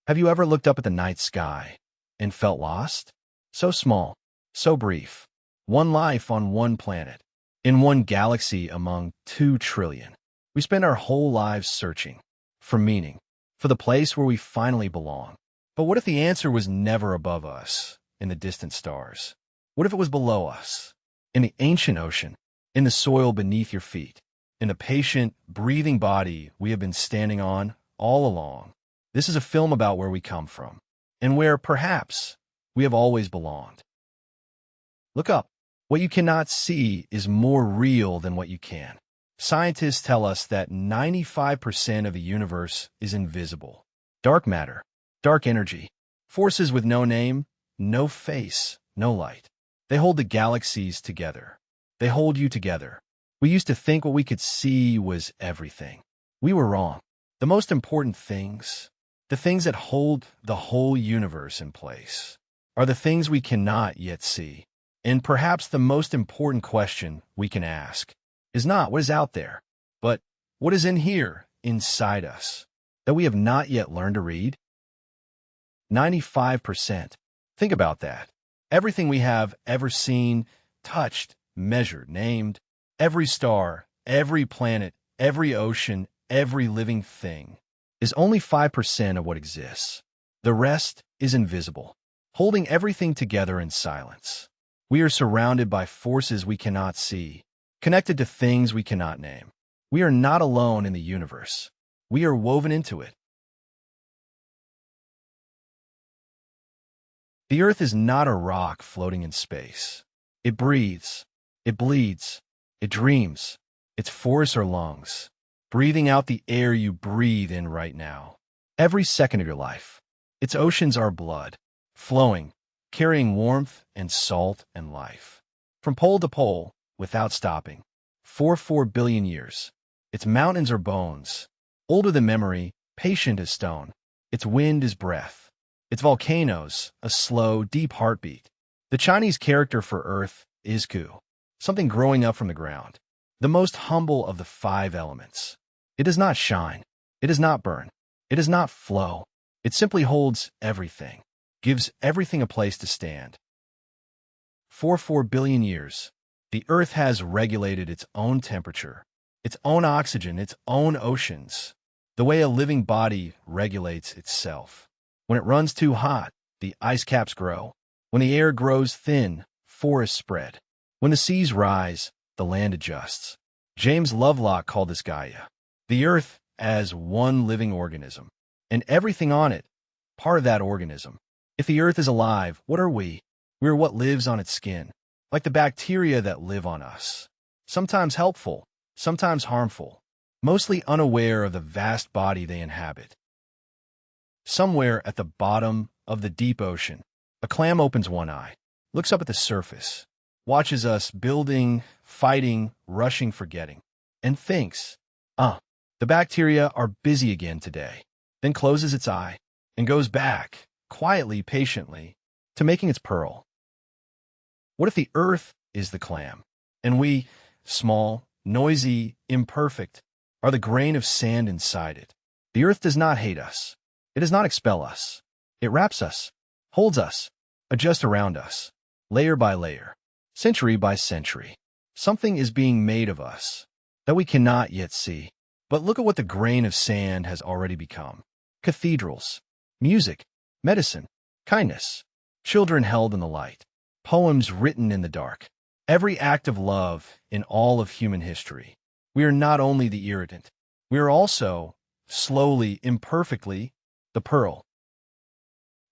Have you ever looked up at the night sky and felt lost? So small, so brief. One life on one planet, in one galaxy among 2 trillion. We spend our whole lives searching for meaning, for the place where we finally belong. But what if the answer was never above us, in the distant stars? What if it was below us, in the ancient ocean, in the soil beneath your feet, in the patient, breathing body we have been standing on all along? This is a film about where we come from, and where, perhaps, we have always belonged. Look up. What you cannot see is more real than what you can. Scientists tell us that 95% of the universe is invisible. Dark matter, dark energy, forces with no name, no face, no light. They hold the galaxies together. They hold you together. We used to think what we could see was everything. We were wrong. The most important things, the things that hold the whole universe in place, are the things we cannot yet see. And perhaps the most important question we can ask is not what is out there, but what is in here, inside us, that we have not yet learned to read? 95%. Think about that. Everything we have ever seen, touched, measured, named, every star, every planet, every ocean, every living thing, is only 5% of what exists. The rest is invisible, holding everything together in silence. We are surrounded by forces we cannot see, connected to things we cannot name. We are not alone in the universe. We are woven into it. The Earth is not a rock floating in space. It breathes. It bleeds. It dreams. Its forests are lungs, breathing out the air you breathe in right now. Every second of your life. Its oceans are blood, flowing, carrying warmth and salt and life. From pole to pole, without stopping. 4 billion years. Its mountains are bones, older than memory, patient as stone. Its wind is breath. Its volcanoes, a slow, deep heartbeat. The Chinese character for Earth is Ku, something growing up from the ground. The most humble of the 5 elements. It does not shine. It does not burn. It does not flow. It simply holds everything, gives everything a place to stand. 4 billion years. The Earth has regulated its own temperature, its own oxygen, its own oceans, the way a living body regulates itself. When it runs too hot, the ice caps grow. When the air grows thin, forests spread. When the seas rise, the land adjusts. James Lovelock called this Gaia, the Earth as one living organism, and everything on it, part of that organism. If the Earth is alive, what are we? We are what lives on its skin, like the bacteria that live on us. Sometimes helpful, sometimes harmful, mostly unaware of the vast body they inhabit. Somewhere at the bottom of the deep ocean, a clam opens one eye, looks up at the surface, watches us building, fighting, rushing, forgetting, and thinks, the bacteria are busy again today, then closes its eye and goes back, quietly, patiently, to making its pearl. What if the Earth is the clam, and we, small, noisy, imperfect, are the grain of sand inside it? The Earth does not hate us. It does not expel us. It wraps us, holds us, adjusts around us, layer by layer, century by century. Something is being made of us that we cannot yet see. But look at what the grain of sand has already become. Cathedrals, music, medicine, kindness, children held in the light, poems written in the dark, every act of love in all of human history. We are not only the irritant, we are also, slowly, imperfectly, the pearl.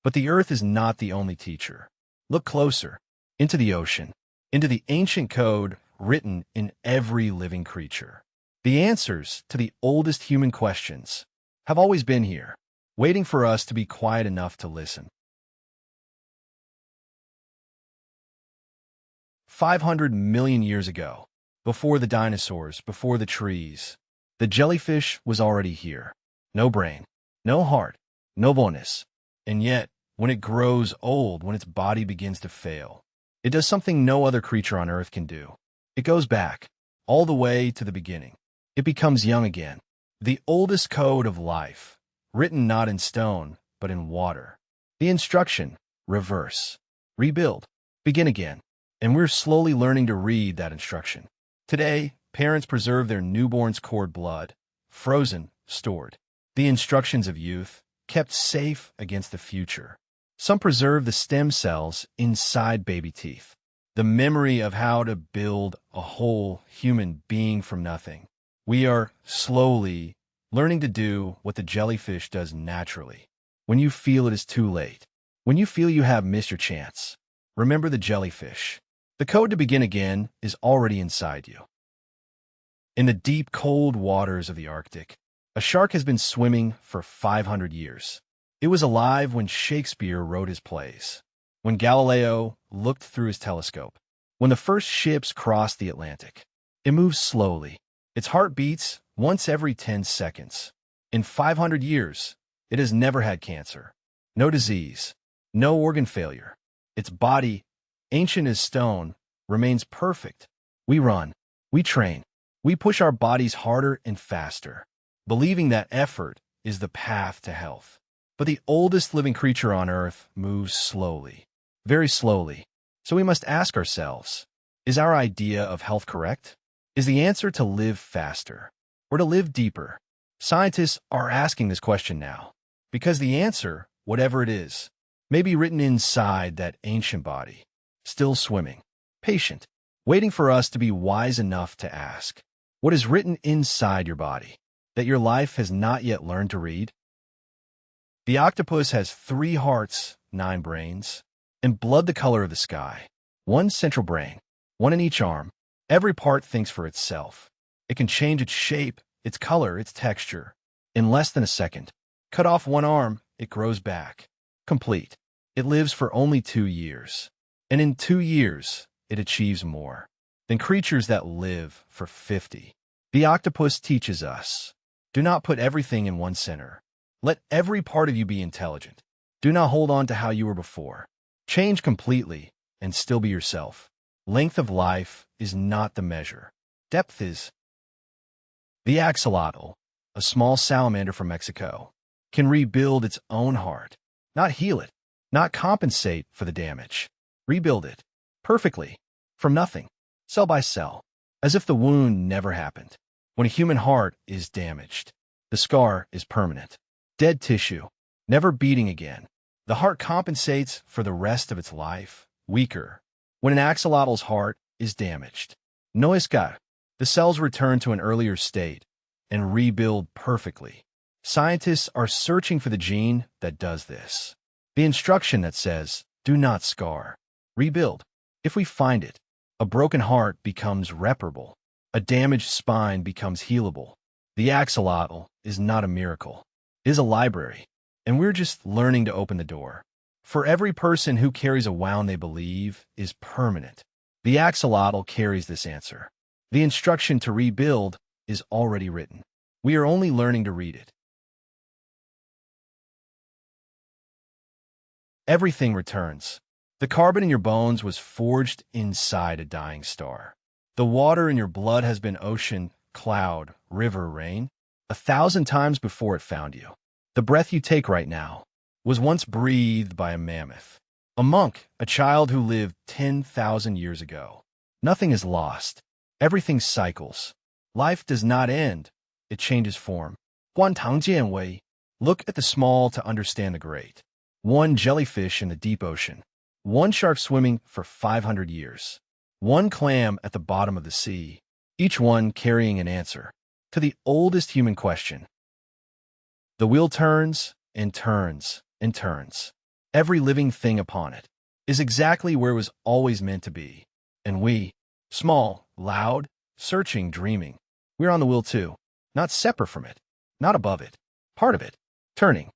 But the Earth is not the only teacher. Look closer, into the ocean, into the ancient code written in every living creature. The answers to the oldest human questions have always been here, waiting for us to be quiet enough to listen. 500 million years ago, before the dinosaurs, before the trees, the jellyfish was already here. No brain, no heart, no bonus. And yet, when it grows old, when its body begins to fail, it does something no other creature on Earth can do. It goes back, all the way to the beginning. It becomes young again. The oldest code of life, written not in stone, but in water. The instruction: reverse, rebuild, begin again. And we're slowly learning to read that instruction. Today, parents preserve their newborn's cord blood, frozen, stored. The instructions of youth, kept safe against the future. Some preserve the stem cells inside baby teeth, the memory of how to build a whole human being from nothing. We are slowly learning to do what the jellyfish does naturally. When you feel it is too late, when you feel you have missed your chance, remember the jellyfish. The code to begin again is already inside you. In the deep, cold waters of the Arctic, a shark has been swimming for 500 years. It was alive when Shakespeare wrote his plays, when Galileo looked through his telescope, when the first ships crossed the Atlantic. It moves slowly. Its heart beats once every 10 seconds. In 500 years, it has never had cancer, no disease, no organ failure. Its body, ancient as stone, remains perfect. We run, we train, we push our bodies harder and faster, believing that effort is the path to health. But the oldest living creature on Earth moves slowly, very slowly. So we must ask ourselves, is our idea of health correct? Is the answer to live faster or to live deeper? Scientists are asking this question now, because the answer, whatever it is, may be written inside that ancient body, still swimming, patient, waiting for us to be wise enough to ask. What is written inside your body that your life has not yet learned to read? The octopus has 3 hearts, 9 brains, and blood the color of the sky. 1 central brain, 1 in each arm. Every part thinks for itself. It can change its shape, its color, its texture, in less than a second. Cut off 1 arm, it grows back, complete. It lives for only 2 years. And in 2 years, it achieves more than creatures that live for 50. The octopus teaches us, do not put everything in one center. Let every part of you be intelligent. Do not hold on to how you were before. Change completely and still be yourself. Length of life is not the measure. Depth is. The axolotl, a small salamander from Mexico, can rebuild its own heart, not heal it, not compensate for the damage. Rebuild it, perfectly, from nothing, cell by cell, as if the wound never happened. When a human heart is damaged, the scar is permanent. Dead tissue, never beating again. The heart compensates for the rest of its life, weaker. When an axolotl's heart is damaged, no escape, the cells return to an earlier state and rebuild perfectly. Scientists are searching for the gene that does this. The instruction that says, do not scar. Rebuild. If we find it, a broken heart becomes reparable. A damaged spine becomes healable. The axolotl is not a miracle. It is a library, and we're just learning to open the door. For every person who carries a wound they believe is permanent, the axolotl carries this answer. The instruction to rebuild is already written. We are only learning to read it. Everything returns. The carbon in your bones was forged inside a dying star. The water in your blood has been ocean, cloud, river, rain, 1,000 times before it found you. The breath you take right now was once breathed by a mammoth, a monk, a child who lived 10,000 years ago. Nothing is lost. Everything cycles. Life does not end. It changes form. 观唐见微. Look at the small to understand the great. 1 jellyfish in the deep ocean. 1 shark swimming for 500 years. 1 clam at the bottom of the sea. Each one carrying an answer to the oldest human question. The wheel turns and turns and turns. Every living thing upon it is exactly where it was always meant to be. And we, small, loud, searching, dreaming, we're on the wheel too, not separate from it, not above it, part of it, turning.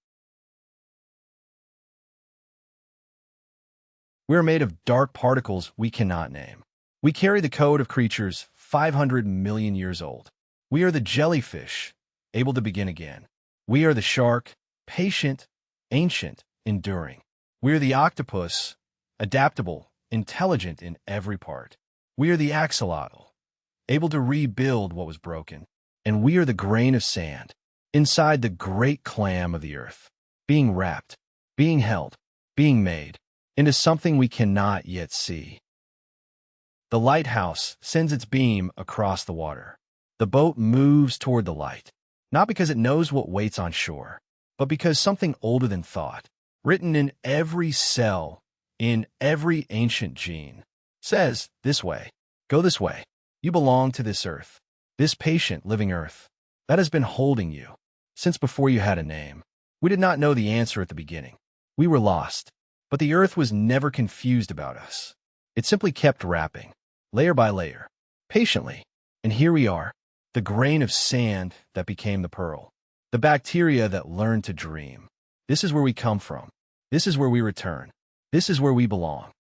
We are made of dark particles we cannot name. We carry the code of creatures 500 million years old. We are the jellyfish, able to begin again. We are the shark, patient, ancient, enduring. We are the octopus, adaptable, intelligent in every part. We are the axolotl, able to rebuild what was broken. And we are the grain of sand, inside the great clam of the earth. being wrapped, being held, being made into something we cannot yet see. The lighthouse sends its beam across the water. The boat moves toward the light, not because it knows what waits on shore, but because something older than thought, written in every cell, in every ancient gene, says, this way, go this way. You belong to this earth, this patient living earth that has been holding you since before you had a name. We did not know the answer at the beginning. We were lost, but the earth was never confused about us. It simply kept wrapping, layer by layer, patiently. And here we are, the grain of sand that became the pearl, the bacteria that learned to dream. This is where we come from. This is where we return. This is where we belong.